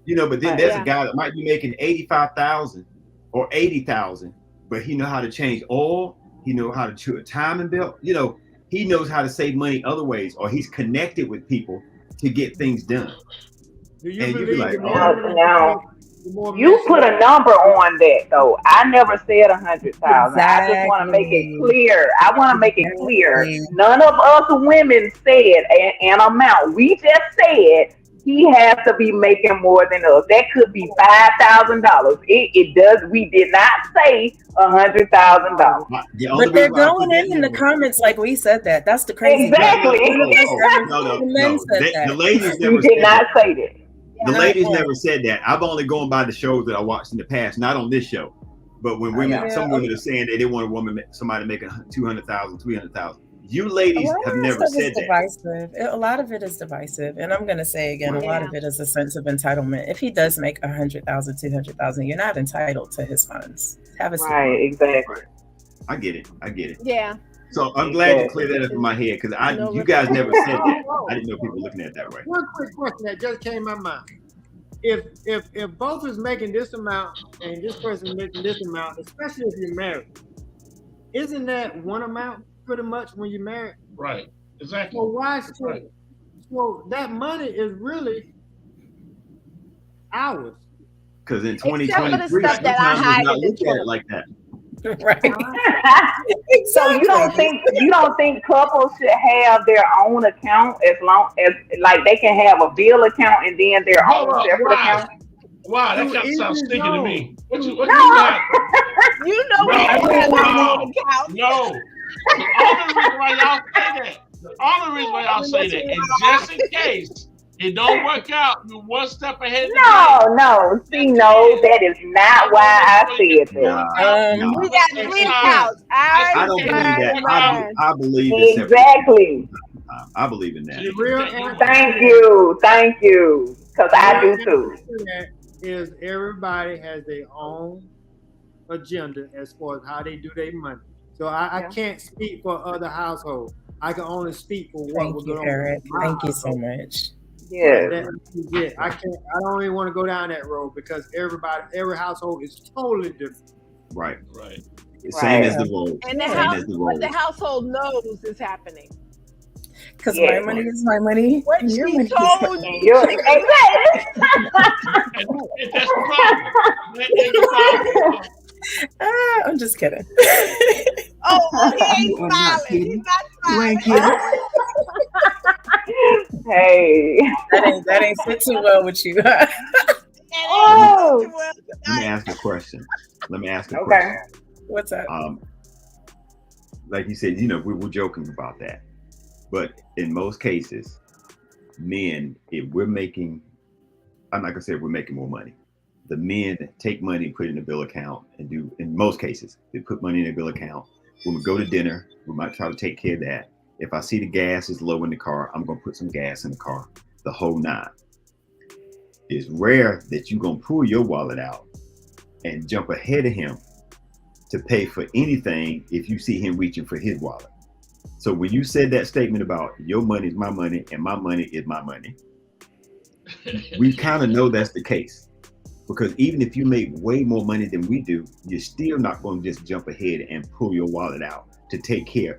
then there's a guy that might be making 85,000 or 80,000, but he know how to change oil. He know how to chew a timing belt. He knows how to save money other ways, or he's connected with people to get things done. Do you And you be believe like, the more You mess put you a up. number on that though. I never said 100,000. I just want to make it Exactly. clear. I want to make it clear. Exactly. None of us women said an amount. We just said he has to be making more than us. That could be $5,000. It does. We did not say $100,000. The only But they're reason why I put going that in the number. comments like we said that. That's the crazy part. Exactly. None of us ever, No, the men said The that. ladies We never did said not that. say that. The Not ladies once. never said that. I'm only going by the shows that I watched in the past, not on this show. But when women, Yeah. some women are saying that they want a woman, somebody making 200,000, 300,000. You A ladies lot have of that never stuff is said that. divisive. A lot of it is divisive. And I'm going to say again, a lot Yeah. of it is a sense of entitlement. If he does make 100,000, 200,000, you're not entitled to his funds. Have a seat. Right. Exactly. Right. I get it. Yeah. So I'm glad you Exactly. cleared that up in my head because No you guys never said that. Oh, I didn't know people looking at it that way. one quick question that just came to my mind. If both is making this amount and this person making this amount, especially if you're married, isn't that one amount pretty much when you're married? Right. Exactly. So why? That's right. So that money is really ours. Because in Except for the 2023, stuff that I sometimes it's hide not in the looked at trunk. it like that. Right. So you don't think couples should have their own account as long as like they can have a bill account and then their Hold own up. separate Wow. account? Wow, that To kind of sounds each his stinky to own. me. What you No. mean by You know we No, don't have our no, own account. no. The only reason why y'all say that, the only reason why y'all say that, and just in case it don't work out, you're one step ahead of the game. No. See, no, that is not why I said that. No. We got three accounts. I Ours, don't believe mine, that. and mine. I believe it's separate. Exactly. I believe in that. The real answer Thank you. Because I do too. to that is everybody has their own agenda as far as how they do their money. So I can't speak for other households. I can only speak for what Thank was you, going on. Eric. in my Thank you so household. much. Yes. I can't. I don't even want to go down that road because every household is totally different. Right. Right. Same as the road. And the Same house, as the what the road. household knows is happening. Because Yeah. my money is my money. What And your she money is told And you. you're exactly. And that's the problem. That's the problem. I'm just kidding. Oh, he ain't I'm not smiling. kidding. He's not You ain't smiling. kidding. Hey. That ain't fit too well with you. Oh. Let me ask a question. Okay. What's up? Like you said, we were joking about that. But in most cases, men, if we're making, I'm not gonna say we're making more money. The men take money, put it in a bill account, and do, in most cases, they put money in a bill account. When we go to dinner, we might try to take care of that. If I see the gas is low in the car, I'm gonna put some gas in the car, the whole nine. It's rare that you're gonna pull your wallet out and jump ahead of him to pay for anything if you see him reaching for his wallet. So when you said that statement about your money is my money and my money is my money, we kind of know that's the case. Because even if you make way more money than we do, you're still not going to just jump ahead and pull your wallet out to take care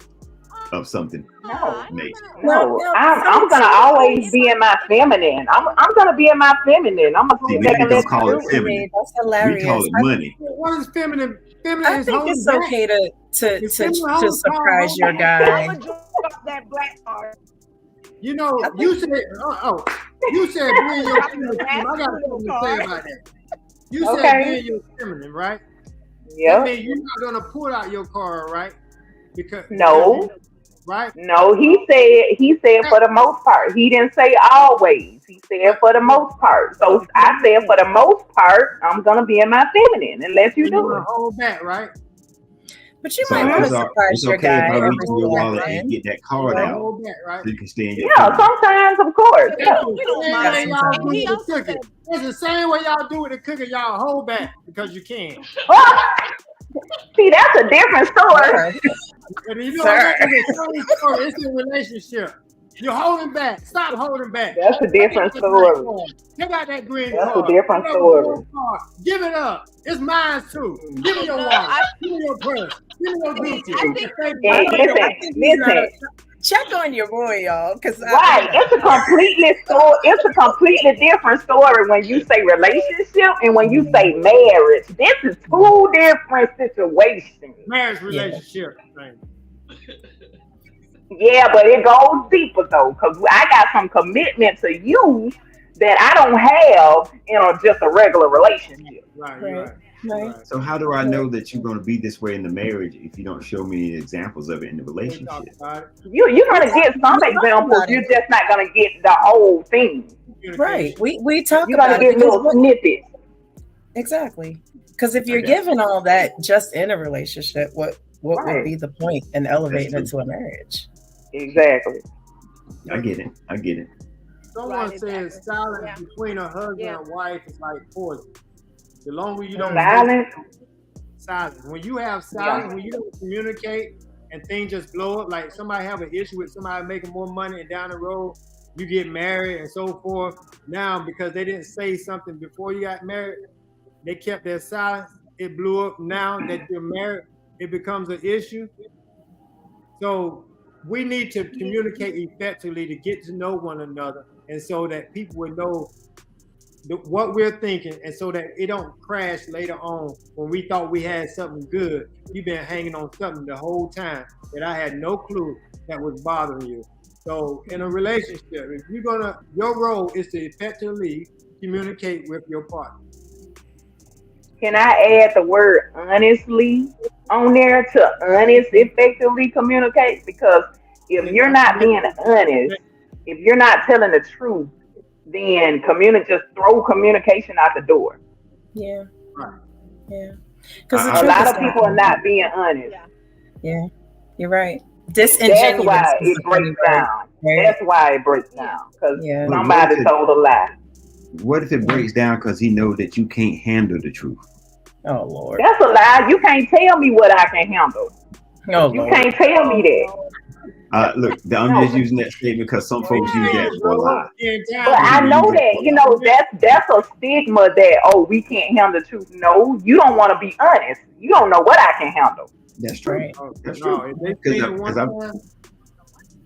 of something. No. Amazing. No, I'm gonna always be in my feminine. I'm gonna be in my feminine. I'm gonna See, sit we back and don't let call you it do it. feminine. That's We hilarious. call it money. What is feminine? Feminine I is think holding it's back. okay to It's feminine holding to surprise your I'm guy. gonna drop that black card. You know, you said, you said being your feminine. I got something to say about that. You said Okay. being your feminine, right? That Yep. means you're not gonna pull out your card, right? Because No. right? No, he said for the most part. He didn't say always. He said for the most part. So I said for the most part, I'm gonna be in my feminine unless you You're do gonna it. hold back, right? But you So might want to surprise it's your okay if guy I every reach in your so wallet often. and get that You're card gonna out hold back, right? so you can stay in your Yeah, feminine. sometimes of course. That's Yeah. the You don't same mind. way y'all do He with also the cooking. said, That's the same way y'all do with the cooking. Y'all hold back because you can. See, that's a different story. Sure. And you know Sir. it's the same story. It's a relationship. You're holding back. Stop holding back. That's a different Take out that black story. card. Take out that green That's a card. different Take out the story. gold card. Give it up. It's mine too. Give me your wallet. Give me your purse. Give me your Gucci. I think Hey, listen. Check on your boy, y'all, because Right. It's a completely different story when you say relationship and when you say marriage. This is two different situations. Marriage relationship thing. Yeah, but it goes deeper though, because I got some commitment to you that I don't have in just a regular relationship. Right, Right. right. So how do I know that you're going to be this way in the marriage if you don't show me examples of it in the We relationship? talk about it. You're gonna get some We talk examples. about it. You're just not gonna get the whole thing. Right. Communication. We talk You're gonna about it get because little snippets. exactly. Because if you're I got given all that just in a relationship, what would Right. be the point in elevating it to a marriage? Exactly. I get it. I get it. Someone Right, says exactly. silence Yeah. between a husband Yeah. and wife is like poison. The longer you don't Silence. silence. When you have silence, when you don't communicate and things just blow up, like somebody have an issue with somebody making more money and down the road you get married and so forth. Now, because they didn't say something before you got married, they kept their silence. It blew up. Now that you're married, it becomes an issue. So we need to communicate effectively to get to know one another, and so that people will know what we're thinking, and so that it don't crash later on when we thought we had something good. You've been hanging on something the whole time that I had no clue that was bothering you. So in a relationship, if your role is to effectively communicate with your partner. Can I add the word honestly on there to honest effectively communicate? Because if you're not being honest, if you're not telling the truth, then just throw communication out the door. Yeah. Right. Yeah. Because A lot of people are not being honest. Yeah. You're right. That's Disingenuous. why is it the breaks funny word, down. right? That's why it breaks down. Because Yeah. But somebody told a lie. What if it breaks down because he knows that you can't handle the truth? Oh Lord. That's a lie. You can't tell me what I can handle. Oh You Lord. can't tell me that. Look, I'm just using that statement because some folks use that for a lie. But I know that, that's a stigma that, we can't handle the truth. No, you don't want to be honest. You don't know what I can handle. That's true. Right. That's No, true. if they say it one Because time,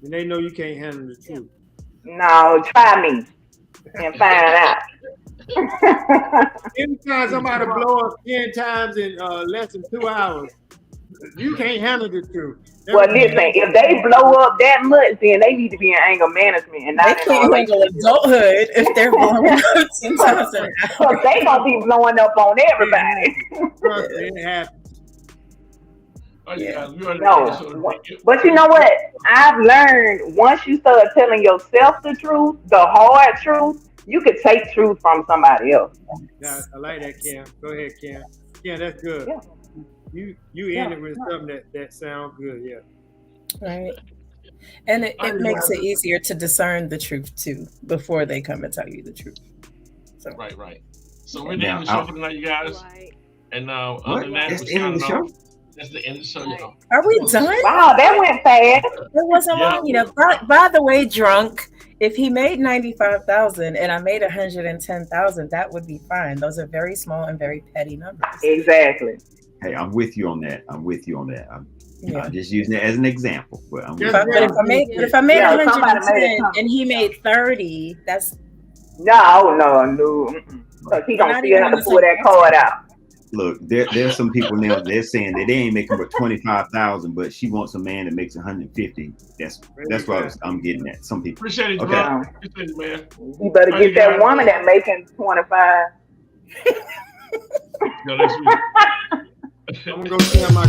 then they know you can't handle the truth. No, try me and find out. Anytime somebody blow up 10 times in less than 2 hours, you can't handle the truth. Well, listen, if they blow up that much, then they need to be in anger management and They not in a can't handle relationship. adulthood if they're blowing up 10 times an hour. Because they gonna be blowing up on everybody. Trust me, it happens. Yeah. No, but you know what? I've learned once you start telling yourself the truth, the hard truth, you could take truth from somebody else. Yeah, I like that, Kim. Go ahead, Kim. Yeah, that's good. Yeah. You ended with something that sounds good. Yeah. Right. And it makes it easier to discern the truth too before they come and tell you the truth. So Right. So we're the end of the show for tonight, you guys. Right. And other than that, That's we're the end of the signing show? off. That's the end of the show, y'all. are we done? Wow, that went fast. It wasn't Yeah. long enough. By the way, drunk, if he made 95,000 and I made 110,000, that would be fine. Those are very small and very petty numbers. Exactly. Hey, I'm with you on that. I'm Yeah. just using it as an example. But I'm with But you. if I made Yeah, somebody made 110 it and he made 30, that's No. Because he gonna not still even have on to the pull same that card out. Look, there's some people now they're saying that they ain't making but 25,000, but she wants a man that makes 150. That's what I'm getting at. Some people. Appreciate it, Okay. bro. Appreciate it, man. You better All right, get that guys. woman that making 25. No, next week. I'm gonna go tell my